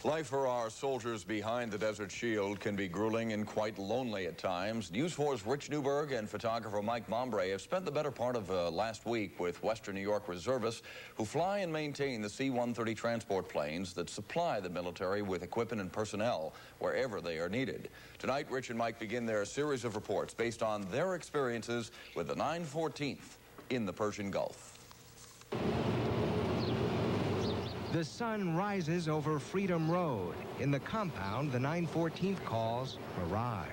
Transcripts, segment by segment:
Life for our soldiers behind the Desert Shield can be grueling and quite lonely at times. News 4's Rich Newberg and photographer Mike Mombrea have spent the better part of last week with Western New York reservists who fly and maintain the C-130 transport planes that supply the military with equipment and personnel wherever they are needed. Tonight, Rich and Mike begin their series of reports based on their experiences with the 914th in the Persian Gulf. The sun rises over Freedom Road. In the compound, the 914th calls Mirage.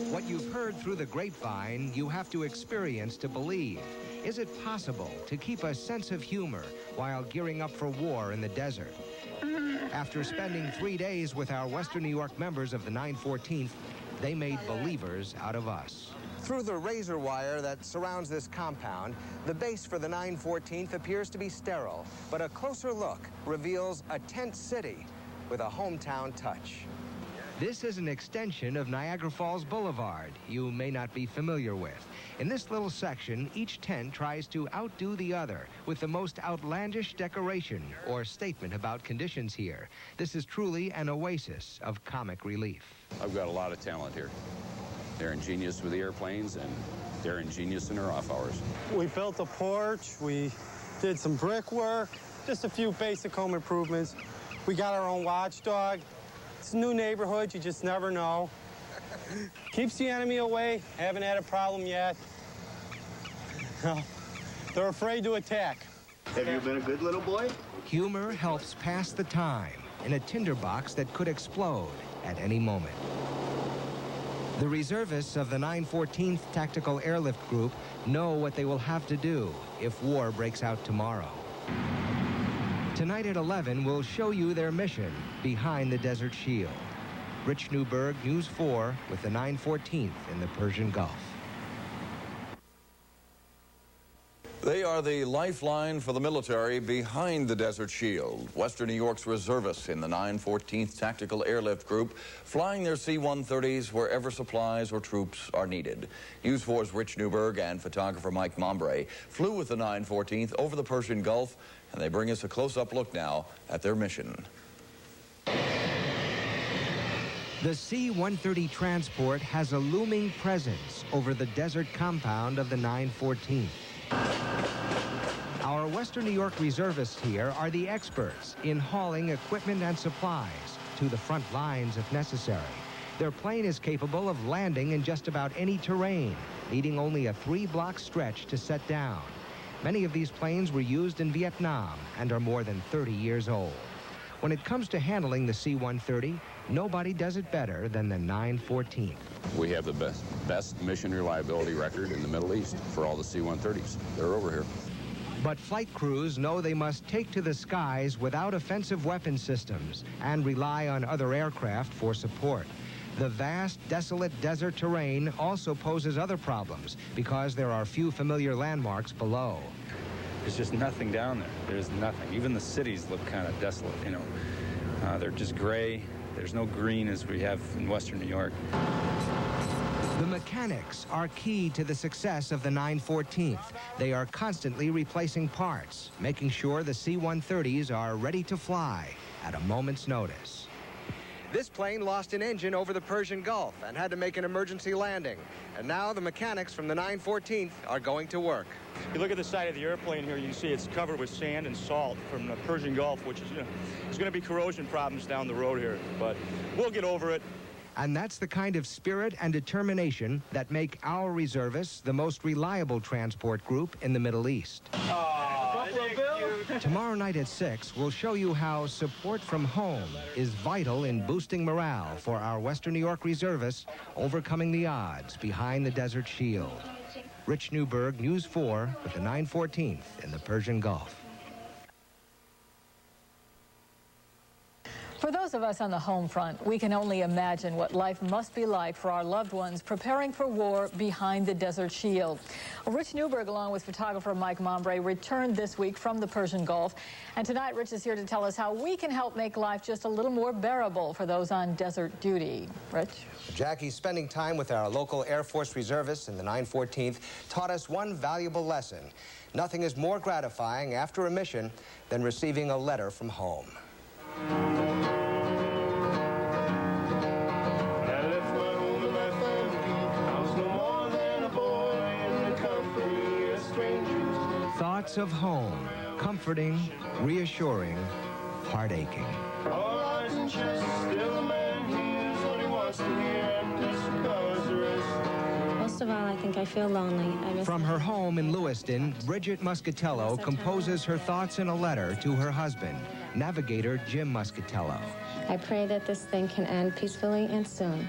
What you've heard through the grapevine, you have to experience to believe. Is it possible to keep a sense of humor while gearing up for war in the desert? After spending 3 days with our Western New York members of the 914th, they made believers out of us. Through the razor wire that surrounds this compound, the base for the 914th appears to be sterile, but a closer look reveals a tent city with a hometown touch. This is an extension of Niagara Falls Boulevard you may not be familiar with. In this little section, each tent tries to outdo the other with the most outlandish decoration or statement about conditions here. This is truly an oasis of comic relief. I've got a lot of talent here. They're ingenious with the airplanes, and they're ingenious in their off hours. We built a porch, we did some brickwork, just a few basic home improvements. We got our own watchdog. It's a new neighborhood, you just never know. Keeps the enemy away, haven't had a problem yet. No, they're afraid to attack. Have you been a good little boy? Humor helps pass the time in a tinderbox that could explode at any moment. The reservists of the 914th Tactical Airlift Group know what they will have to do if war breaks out tomorrow. Tonight at 11, we'll show you their mission behind the Desert Shield. Rich Newberg, News 4, with the 914th in the Persian Gulf. They are the lifeline for the military behind the Desert Shield. Western New York's reservists in the 914th Tactical Airlift Group, flying their C-130s wherever supplies or troops are needed. News 4's Rich Newberg and photographer Mike Mombrea flew with the 914th over the Persian Gulf, and they bring us a close-up look now at their mission. The C-130 transport has a looming presence over the desert compound of the 914th. Our Western New York reservists here are the experts in hauling equipment and supplies to the front lines if necessary. Their plane is capable of landing in just about any terrain, needing only a 3-block stretch to set down. Many of these planes were used in Vietnam and are more than 30 years old. When it comes to handling the C-130, nobody does it better than the 914th. We have the best mission reliability record in the Middle East for all the C-130s. They're over here. But flight crews know they must take to the skies without offensive weapon systems and rely on other aircraft for support. The vast, desolate desert terrain also poses other problems because there are few familiar landmarks below. There's just nothing down there. There's nothing. Even the cities look kind of desolate, you know. They're just gray. There's no green as we have in Western New York. The mechanics are key to the success of the 914th. They are constantly replacing parts, making sure the C-130s are ready to fly at a moment's notice. This plane lost an engine over the Persian Gulf and had to make an emergency landing. And now the mechanics from the 914th are going to work. You look at the side of the airplane here, you can see it's covered with sand and salt from the Persian Gulf, which is, there's going to be corrosion problems down the road here, but we'll get over it. And that's the kind of spirit and determination that make our reservists the most reliable transport group in the Middle East. Tomorrow night at 6, we'll show you how support from home is vital in boosting morale for our Western New York reservists overcoming the odds behind the Desert Shield. Rich Newberg, News 4, with the 914th in the Persian Gulf. For those of us on the home front, we can only imagine what life must be like for our loved ones preparing for war behind the Desert Shield. Rich Newberg, along with photographer Mike Mombrea, returned this week from the Persian Gulf. And tonight, Rich is here to tell us how we can help make life just a little more bearable for those on desert duty. Rich? Jackie, spending time with our local Air Force Reservists in the 914th taught us one valuable lesson. Nothing is more gratifying after a mission than receiving a letter from home. Thoughts of home, comforting, reassuring, heart-aching. Most of all, I think I feel lonely. From her home in Lewiston, Bridget Muscatello composes her thoughts in a letter to her husband, navigator Jim Muscatello. I pray that this thing can end peacefully and soon.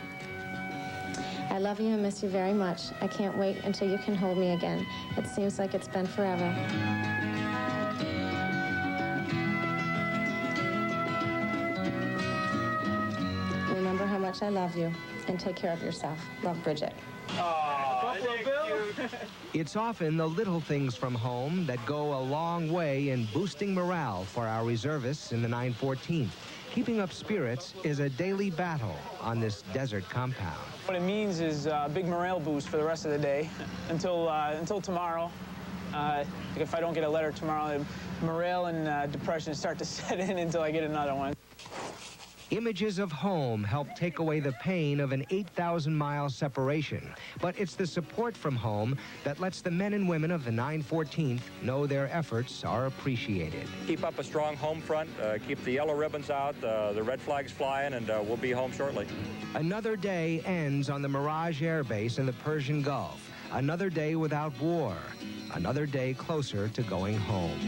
I love you and miss you very much. I can't wait until you can hold me again. It seems like it's been forever. Remember how much I love you, and take care of yourself. Love, Bridget. It's often the little things from home that go a long way in boosting morale for our reservists in the 914th. Keeping up spirits is a daily battle on this desert compound. What it means is a big morale boost for the rest of the day until tomorrow. If I don't get a letter tomorrow, morale and depression start to set in until I get another one. Images of home help take away the pain of an 8,000-mile separation. But it's the support from home that lets the men and women of the 914th know their efforts are appreciated. Keep up a strong home front, keep the yellow ribbons out, the red flags flying, and we'll be home shortly. Another day ends on the Mirage Air Base in the Persian Gulf. Another day without war. Another day closer to going home.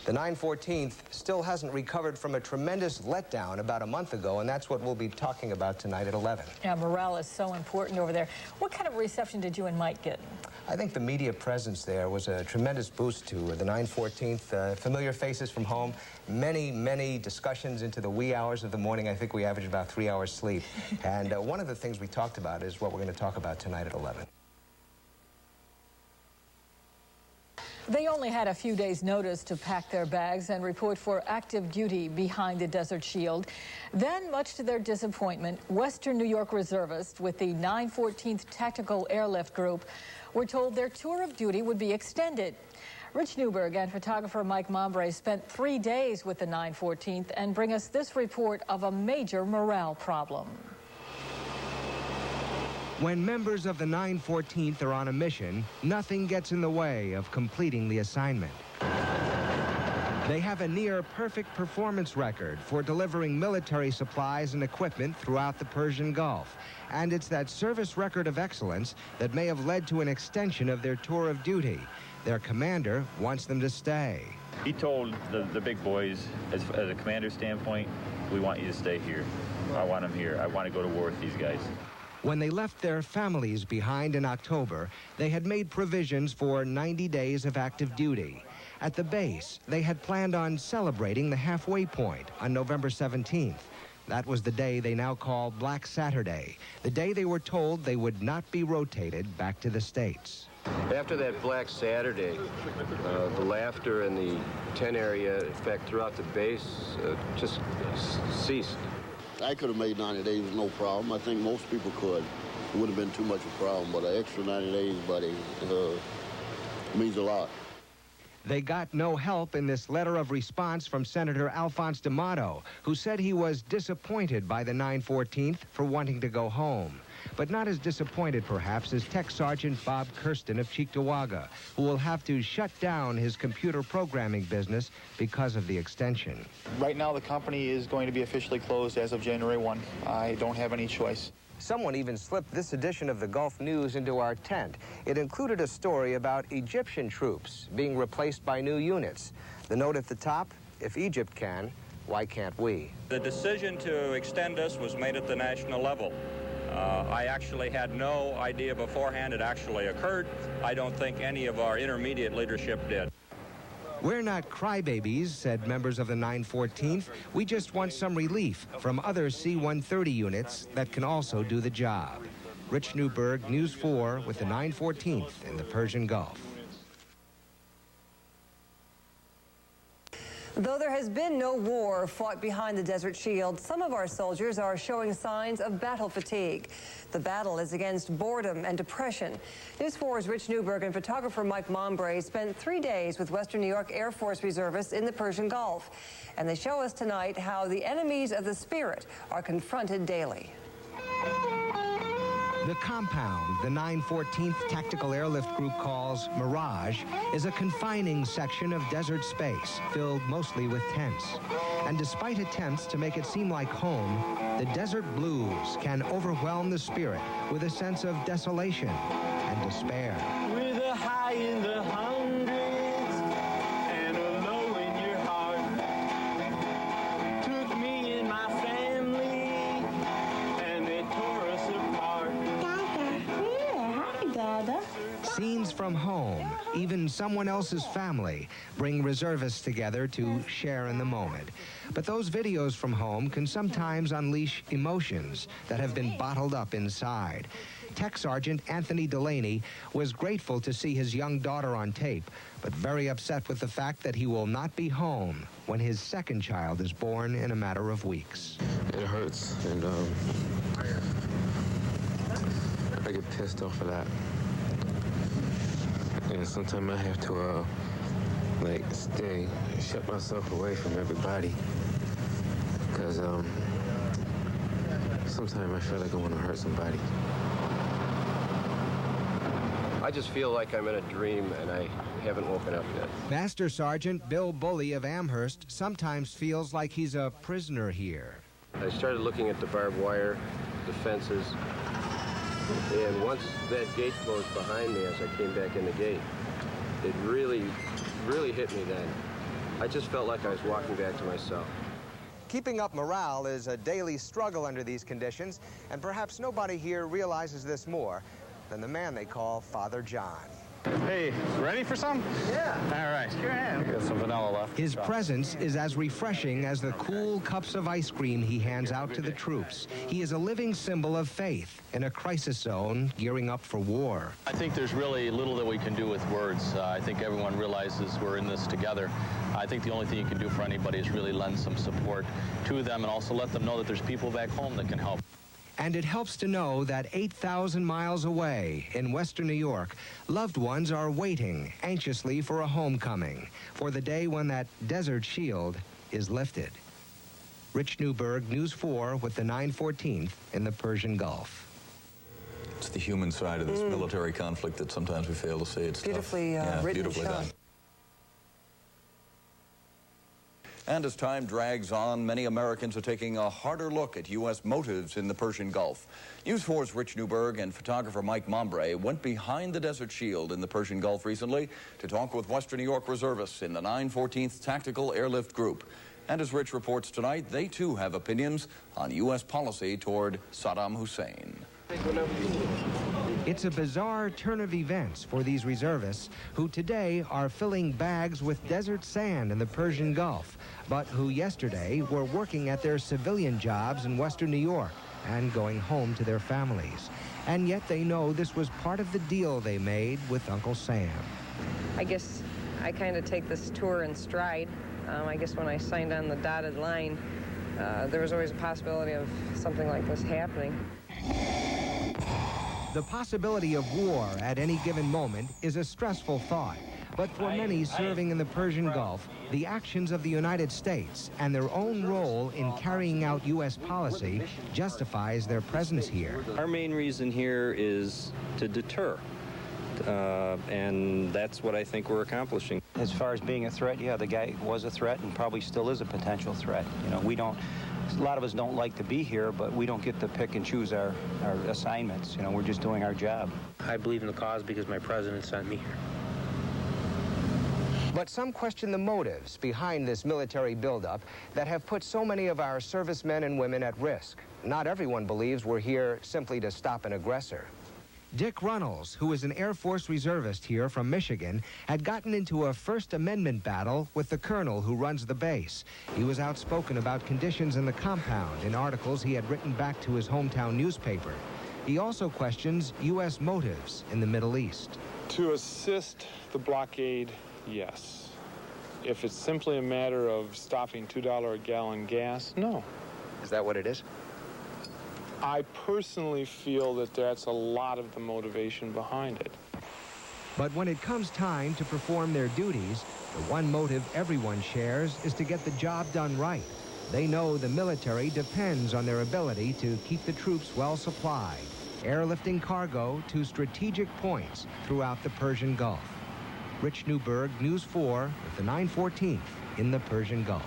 The 914th still hasn't recovered from a tremendous letdown about a month ago, and that's what we'll be talking about tonight at 11. Yeah, morale is so important over there. What kind of reception did you and Mike get? I think the media presence there was a tremendous boost to the 914th. Familiar faces from home, many discussions into the wee hours of the morning. I think we averaged about 3 hours sleep. And one of the things we talked about is what we're going to talk about tonight at 11. They only had a few days' notice to pack their bags and report for active duty behind the Desert Shield. Then, much to their disappointment, Western New York reservists with the 914th Tactical Airlift Group were told their tour of duty would be extended. Rich Newberg and photographer Mike Mombrea spent 3 days with the 914th and bring us this report of a major morale problem. When members of the 914th are on a mission, nothing gets in the way of completing the assignment. They have a near-perfect performance record for delivering military supplies and equipment throughout the Persian Gulf. And it's that service record of excellence that may have led to an extension of their tour of duty. Their commander wants them to stay. He told the big boys, as a commander standpoint, we want you to stay here. I want them here. I want to go to war with these guys. When they left their families behind in October, they had made provisions for 90 days of active duty. At the base, they had planned on celebrating the halfway point on November 17th. That was the day they now call Black Saturday, the day they were told they would not be rotated back to the States. After that Black Saturday, the laughter in the tent area, in fact, throughout the base, just ceased. I could have made 90 days with no problem. I think most people could. It wouldn't have been too much of a problem, but an extra 90 days, buddy, means a lot. They got no help in this letter of response from Senator Alphonse D'Amato, who said he was disappointed by the 914th for wanting to go home. But not as disappointed, perhaps, as Tech Sergeant Bob Kirsten of Cheektowaga, who will have to shut down his computer programming business because of the extension. Right now, the company is going to be officially closed as of January 1. I don't have any choice. Someone even slipped this edition of the Gulf News into our tent. It included a story about Egyptian troops being replaced by new units. The note at the top, if Egypt can, why can't we? The decision to extend us was made at the national level. I actually had no idea beforehand it actually occurred. I don't think any of our intermediate leadership did. We're not crybabies, said members of the 914th. We just want some relief from other C-130 units that can also do the job. Rich Newberg, News 4, with the 914th in the Persian Gulf. Though there has been no war fought behind the Desert Shield, some of our soldiers are showing signs of battle fatigue. The battle is against boredom and depression. News 4's Rich Newberg and photographer Mike Mombrea spent 3 days with Western New York Air Force Reservists in the Persian Gulf. And they show us tonight how the enemies of the spirit are confronted daily. The compound the 914th Tactical Airlift Group calls Mirage is a confining section of desert space filled mostly with tents. And despite attempts to make it seem like home, the desert blues can overwhelm the spirit with a sense of desolation and despair. With a high in the hundreds and a low in your heart, took me and my family and they tore us apart. Scenes from home, even someone else's family, bring reservists together to share in the moment. But those videos from home can sometimes unleash emotions that have been bottled up inside. Tech Sergeant Anthony Delaney was grateful to see his young daughter on tape, but very upset with the fact that he will not be home when his second child is born in a matter of weeks. It hurts, and I get pissed off of that. And sometimes I have to, shut myself away from everybody. Because sometimes I feel like I want to hurt somebody. I just feel like I'm in a dream and I haven't woken up yet. Master Sergeant Bill Bully of Amherst sometimes feels like he's a prisoner here. I started looking at the barbed wire, the fences, and once that gate closed behind me as I came back in the gate, it really hit me then. I just felt like I was walking back to myself. Keeping up morale is a daily struggle under these conditions, and perhaps nobody here realizes this more than the man they call Father John. Hey, ready for some? Yeah. All right. Sure am. Got some vanilla left. His presence is as refreshing as the cool cups of ice cream he hands out to the troops. He is a living symbol of faith in a crisis zone gearing up for war. I think there's really little that we can do with words. I think everyone realizes we're in this together. I think the only thing you can do for anybody is really lend some support to them and also let them know that there's people back home that can help. And it helps to know that 8,000 miles away in Western New York, loved ones are waiting anxiously for a homecoming, for the day when that desert shield is lifted. Rich Newberg, News 4, with the 914th in the Persian Gulf. It's the human side of this military conflict that sometimes we fail to see. It's beautifully beautifully done. And as time drags on, many Americans are taking a harder look at U.S. motives in the Persian Gulf. News 4's Rich Newberg and photographer Mike Mombrea went behind the Desert Shield in the Persian Gulf recently to talk with Western New York reservists in the 914th Tactical Airlift Group. And as Rich reports tonight, they too have opinions on U.S. policy toward Saddam Hussein. It's a bizarre turn of events for these reservists who today are filling bags with desert sand in the Persian Gulf, but who yesterday were working at their civilian jobs in Western New York and going home to their families. And yet they know this was part of the deal they made with Uncle Sam. I guess I kind of take this tour in stride. I guess when I signed on the dotted line, there was always a possibility of something like this happening. The possibility of war at any given moment is a stressful thought. But for many serving in the Persian Gulf, the actions of the United States and their own role in carrying out U.S. policy justifies their presence here. Our main reason here is to deter. And that's what I think we're accomplishing. As far as being a threat, yeah, the guy was a threat and probably still is a potential threat. You know, a lot of us don't like to be here, but we don't get to pick and choose our assignments. You know, we're just doing our job. I believe in the cause because my president sent me here. But some question the motives behind this military buildup that have put so many of our servicemen and women at risk. Not everyone believes we're here simply to stop an aggressor. Dick Runnels, who is an Air Force Reservist here from Michigan, had gotten into a First Amendment battle with the colonel who runs the base. He was outspoken about conditions in the compound in articles he had written back to his hometown newspaper. He also questions U.S. motives in the Middle East. To assist the blockade, yes. If it's simply a matter of stopping $2 a gallon gas, no. Is that what it is? I personally feel that that's a lot of the motivation behind it. But when it comes time to perform their duties, the one motive everyone shares is to get the job done right. They know the military depends on their ability to keep the troops well supplied, airlifting cargo to strategic points throughout the Persian Gulf. Rich Newberg, News 4, with the 914th in the Persian Gulf.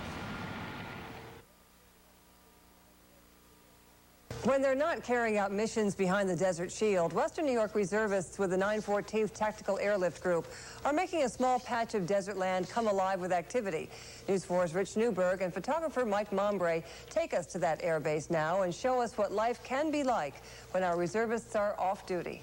When they're not carrying out missions behind the Desert Shield, Western New York reservists with the 914th Tactical Airlift Group are making a small patch of desert land come alive with activity. News 4's Rich Newberg and photographer Mike Mombrea take us to that airbase now and show us what life can be like when our reservists are off duty.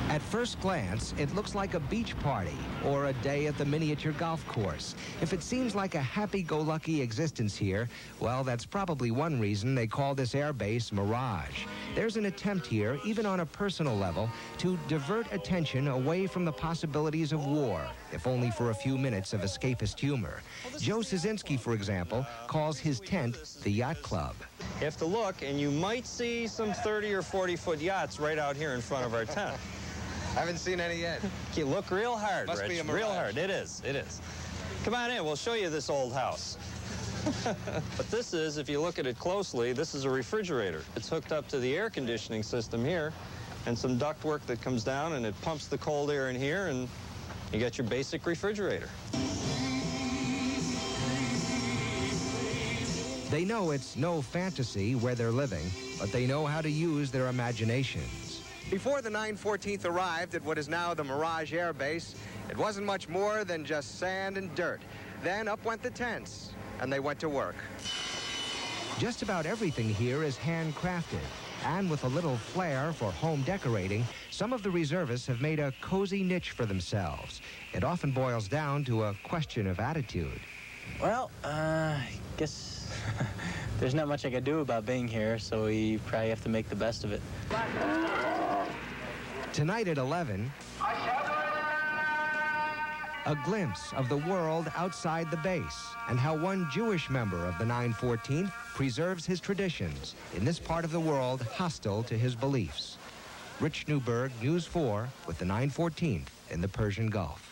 At first glance, it looks like a beach party or a day at the miniature golf course. If it seems like a happy-go-lucky existence here, well, that's probably one reason they call this airbase Mirage. There's an attempt here, even on a personal level, to divert attention away from the possibilities of war, if only for a few minutes of escapist humor. Joe Szynski, for example, calls his tent the Yacht Club. You have to look, and you might see some 30 or 40-foot yachts right out here in front of our tent. I haven't seen any yet. You look real hard, Must Rich. be a mirage. Real hard. It is. It is. Come on in. We'll show you this old house. But this is, if you look at it closely, this is a refrigerator. It's hooked up to the air conditioning system here and some ductwork that comes down, and it pumps the cold air in here, and you get your basic refrigerator. They know it's no fantasy where they're living, but they know how to use their imaginations. Before the 914th arrived at what is now the Mirage Air Base, it wasn't much more than just sand and dirt. Then up went the tents, and they went to work. Just about everything here is handcrafted, and with a little flair for home decorating, some of the reservists have made a cozy niche for themselves. It often boils down to a question of attitude. Well, I guess there's not much I can do about being here, so we probably have to make the best of it. Tonight at 11, a glimpse of the world outside the base and how one Jewish member of the 914th preserves his traditions in this part of the world hostile to his beliefs. Rich Newberg, News 4, with the 914th in the Persian Gulf.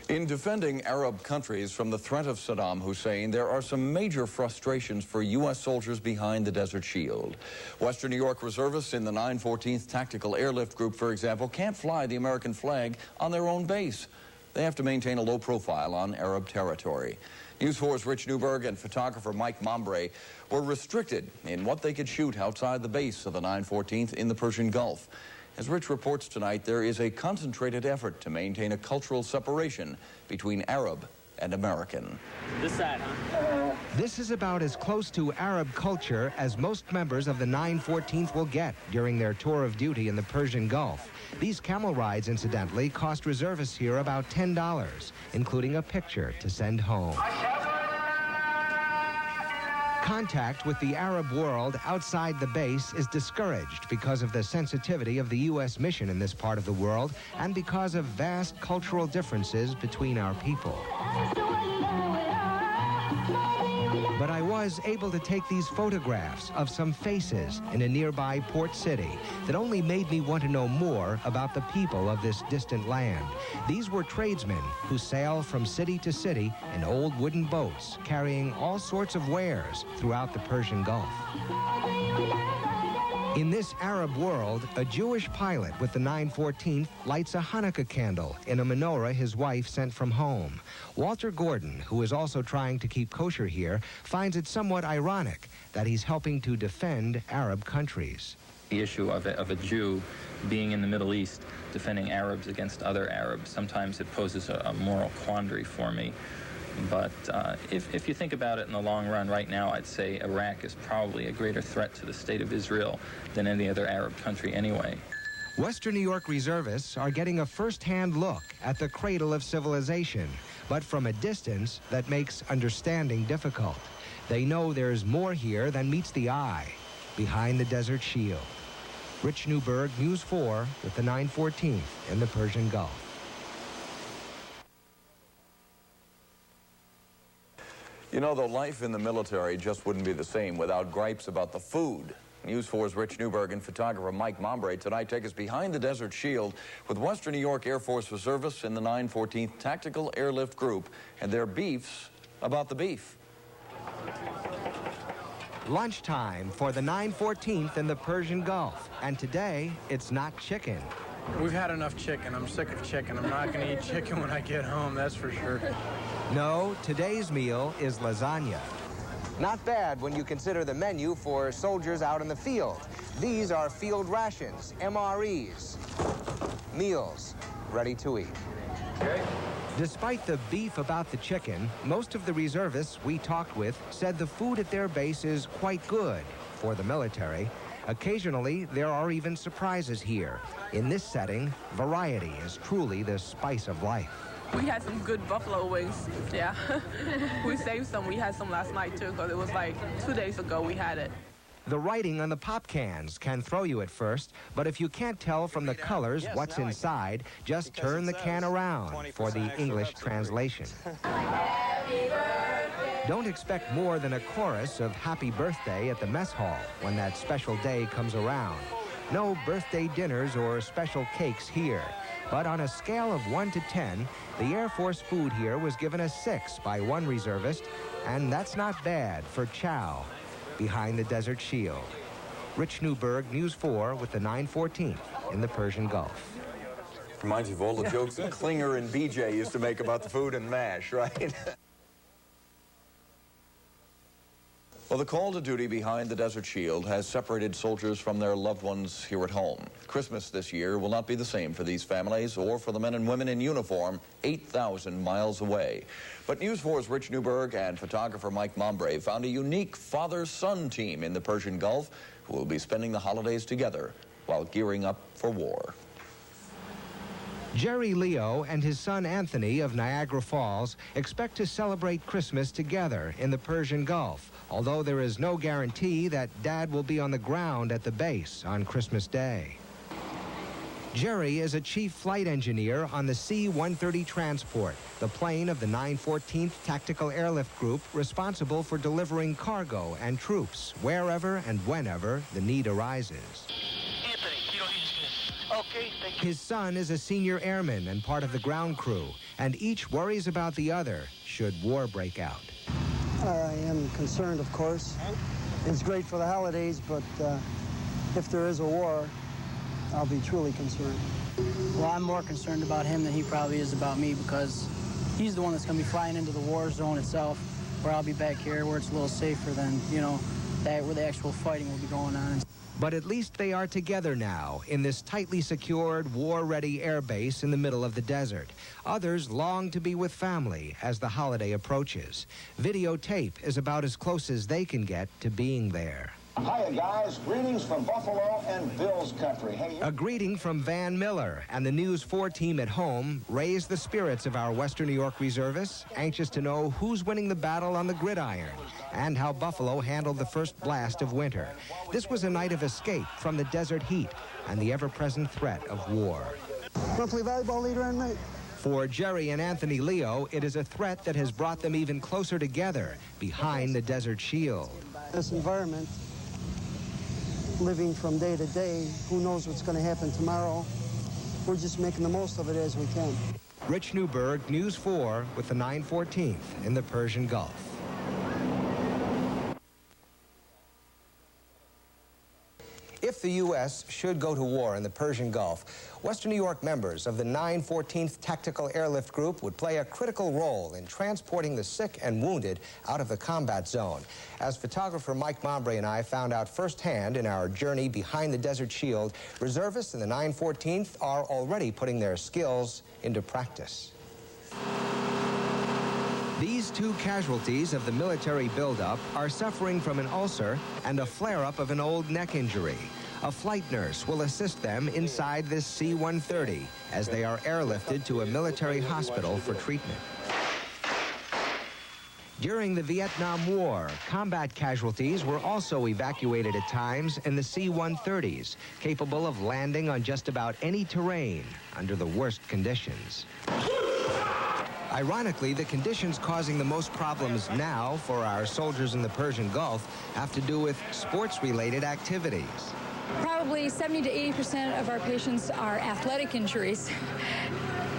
In defending Arab countries from the threat of Saddam Hussein, there are some major frustrations for U.S. soldiers behind the Desert Shield. Western New York reservists in the 914th Tactical Airlift Group, for example, can't fly the American flag on their own base. They have to maintain a low profile on Arab territory. News 4's Rich Newberg and photographer Mike Mombrea were restricted in what they could shoot outside the base of the 914th in the Persian Gulf. As Rich reports tonight, there is a concentrated effort to maintain a cultural separation between Arab and American. This side, huh? This is about as close to Arab culture as most members of the 914th will get during their tour of duty in the Persian Gulf. These camel rides, incidentally, cost reservists here about $10, including a picture to send home. Contact with the Arab world outside the base is discouraged because of the sensitivity of the U.S. mission in this part of the world and because of vast cultural differences between our people. But I was able to take these photographs of some faces in a nearby port city that only made me want to know more about the people of this distant land. These were tradesmen who sail from city to city in old wooden boats carrying all sorts of wares throughout the Persian Gulf. In this Arab world, a Jewish pilot with the 914th lights a Hanukkah candle in a menorah his wife sent from home. Walter Gordon, who is also trying to keep kosher here, finds it somewhat ironic that he's helping to defend Arab countries. The issue of a Jew being in the Middle East, defending Arabs against other Arabs, sometimes it poses a moral quandary for me. But if you think about it in the long run, right now, I'd say Iraq is probably a greater threat to the state of Israel than any other Arab country anyway. Western New York reservists are getting a first-hand look at the cradle of civilization, but from a distance that makes understanding difficult. They know there's more here than meets the eye, behind the Desert Shield. Rich Newberg, News 4, with the 914th in the Persian Gulf. You know, though, life in the military just wouldn't be the same without gripes about the food. News 4's Rich Newberg and photographer Mike Mombrea tonight take us behind the Desert Shield with Western New York Air Force Reservists in the 914th Tactical Airlift Group and their beefs about the beef. Lunchtime for the 914th in the Persian Gulf, and today it's not chicken. We've had enough chicken. I'm sick of chicken. I'm not going to eat chicken when I get home, that's for sure. No, today's meal is lasagna. Not bad when you consider the menu for soldiers out in the field. These are field rations, MREs, meals ready to eat. Okay. Despite the beef about the chicken, most of the reservists we talked with said the food at their base is quite good for the military. Occasionally, there are even surprises here. In this setting, variety is truly the spice of life. We had some good buffalo wings, yeah. We saved some. We had some last night, too, because it was like 2 days ago we had it. The writing on the pop cans can throw you at first, but if you can't tell from the colors what's inside, just turn the can around for the English translation. Don't expect more than a chorus of happy birthday at the mess hall when that special day comes around. No birthday dinners or special cakes here. But on a scale of 1 to 10, the Air Force food here was given a 6 by one reservist, and that's not bad for chow behind the Desert Shield. Rich Newberg, News 4, with the 914th in the Persian Gulf. Reminds you of all the jokes that Klinger and BJ used to make about the food and MASH, right? Well, the call to duty behind the Desert Shield has separated soldiers from their loved ones here at home. Christmas this year will not be the same for these families or for the men and women in uniform 8,000 miles away. But News 4's Rich Newberg and photographer Mike Mombrea found a unique father-son team in the Persian Gulf who will be spending the holidays together while gearing up for war. Jerry Leo and his son Anthony of Niagara Falls expect to celebrate Christmas together in the Persian Gulf, although there is no guarantee that Dad will be on the ground at the base on Christmas Day. Jerry is a chief flight engineer on the C-130 transport, the plane of the 914th Tactical Airlift Group responsible for delivering cargo and troops wherever and whenever the need arises. Okay, thank you. His son is a senior airman and part of the ground crew, and each worries about the other should war break out. I am concerned, of course. It's great for the holidays, but if there is a war, I'll be truly concerned. Well, I'm more concerned about him than he probably is about me, because he's the one that's going to be flying into the war zone itself, where I'll be back here where it's a little safer than, you know, where the actual fighting will be going on. But at least they are together now in this tightly secured, war-ready air base in the middle of the desert. Others long to be with family as the holiday approaches. Videotape is about as close as they can get to being there. Hiya, guys. Greetings from Buffalo and Bill's country. Hey, a greeting from Van Miller and the News 4 team at home raise the spirits of our Western New York reservists, anxious to know who's winning the battle on the gridiron and how Buffalo handled the first blast of winter. This was a night of escape from the desert heat and the ever-present threat of war. Want to play volleyball later on, mate? For Jerry and Anthony Leo, it is a threat that has brought them even closer together behind the Desert Shield. This environment, living from day to day, who knows what's going to happen tomorrow. We're just making the most of it as we can. Rich Newberg, News 4, with the 914th in the Persian Gulf. If the U.S. should go to war in the Persian Gulf, Western New York members of the 914th Tactical Airlift Group would play a critical role in transporting the sick and wounded out of the combat zone. As photographer Mike Mombrea and I found out firsthand in our journey behind the Desert Shield, reservists in the 914th are already putting their skills into practice. These two casualties of the military buildup are suffering from an ulcer and a flare-up of an old neck injury. A flight nurse will assist them inside this C-130 as they are airlifted to a military hospital for treatment. During the Vietnam War, combat casualties were also evacuated at times in the C-130s, capable of landing on just about any terrain under the worst conditions. Ironically, the conditions causing the most problems now for our soldiers in the Persian Gulf have to do with sports-related activities. Probably 70 to 80% of our patients are athletic injuries,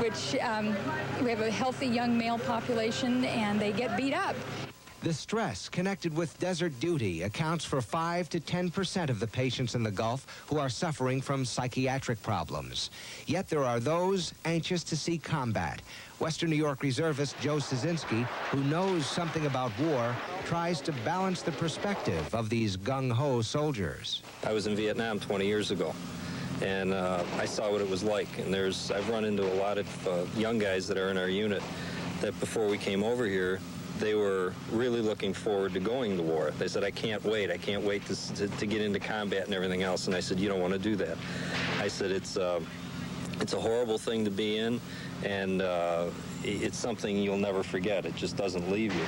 which we have a healthy young male population, and they get beat up. The stress connected with desert duty accounts for 5 to 10% of the patients in the Gulf who are suffering from psychiatric problems. Yet there are those anxious to see combat. Western New York reservist Joe Szynski, who knows something about war, tries to balance the perspective of these gung-ho soldiers. I was in Vietnam 20 years ago, and I saw what it was like. And I've run into a lot of young guys that are in our unit that before we came over here, they were really looking forward to going to war. They said, I can't wait to get into combat and everything else. And I said, you don't want to do that. I said, it's a horrible thing to be in, and it's something you'll never forget. It just doesn't leave you.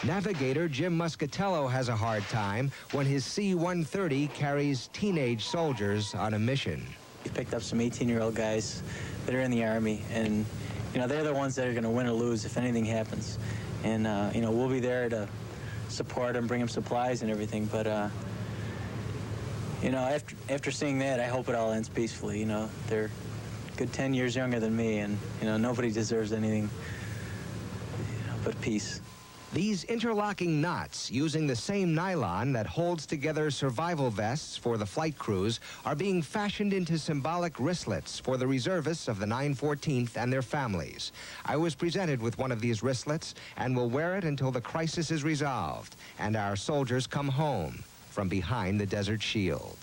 Navigator Jim Muscatello has a hard time when his C-130 carries teenage soldiers on a mission. We picked up some 18-year-old guys that are in the Army, and they're the ones that are going to win or lose if anything happens. And we'll be there to support them, bring them supplies and everything. But after seeing that, I hope it all ends peacefully. They're a good 10 years younger than me, and nobody deserves anything but peace. These interlocking knots, using the same nylon that holds together survival vests for the flight crews, are being fashioned into symbolic wristlets for the reservists of the 914th and their families. I was presented with one of these wristlets and will wear it until the crisis is resolved and our soldiers come home from behind the Desert Shield.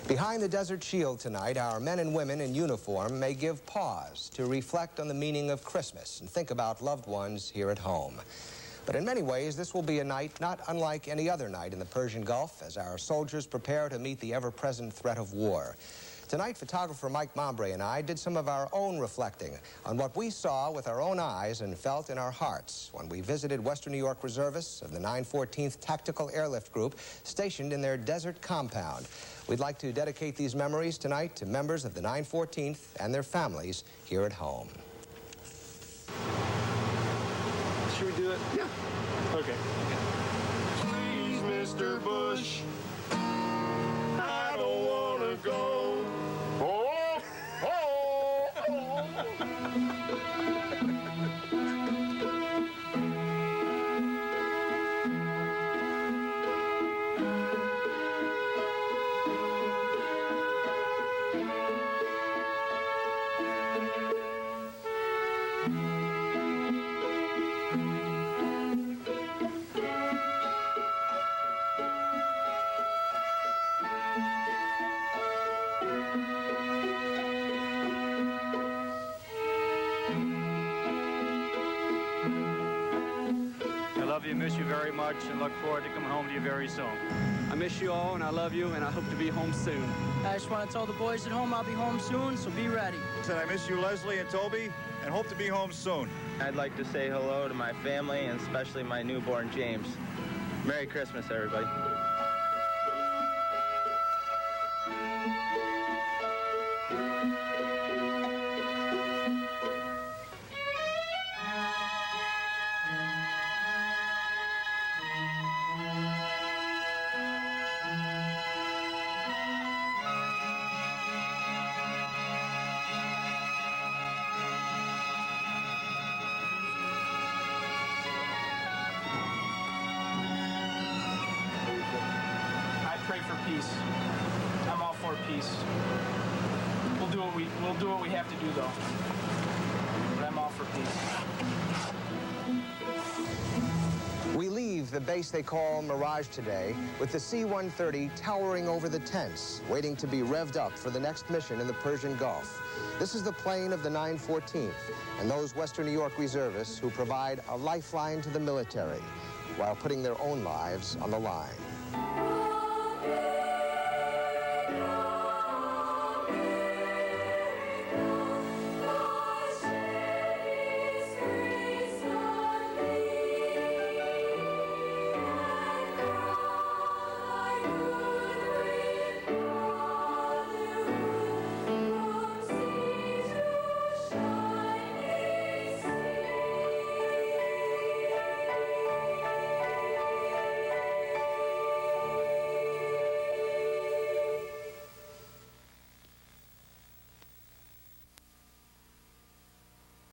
Behind the Desert Shield tonight, our men and women in uniform may give pause to reflect on the meaning of Christmas and think about loved ones here at home. But in many ways, this will be a night not unlike any other night in the Persian Gulf as our soldiers prepare to meet the ever-present threat of war. Tonight, photographer Mike Mombrea and I did some of our own reflecting on what we saw with our own eyes and felt in our hearts when we visited Western New York reservists of the 914th Tactical Airlift Group stationed in their desert compound. We'd like to dedicate these memories tonight to members of the 914th and their families here at home. Should we do it? Yeah. Okay. Please, Mr. Bush, I don't want to go. Oh, oh, oh. I miss you very much and look forward to coming home to you very soon. I miss you all, and I love you, and I hope to be home soon. I just want to tell the boys at home I'll be home soon, so be ready. I miss you, Leslie and Toby, and hope to be home soon. I'd like to say hello to my family, and especially my newborn James. Merry Christmas, everybody. Peace. I'm all for peace. We'll do what we have to do though. But I'm all for peace. We leave the base they call Mirage today, with the C-130 towering over the tents, waiting to be revved up for the next mission in the Persian Gulf. This is the plane of the 914th and those Western New York reservists who provide a lifeline to the military while putting their own lives on the line.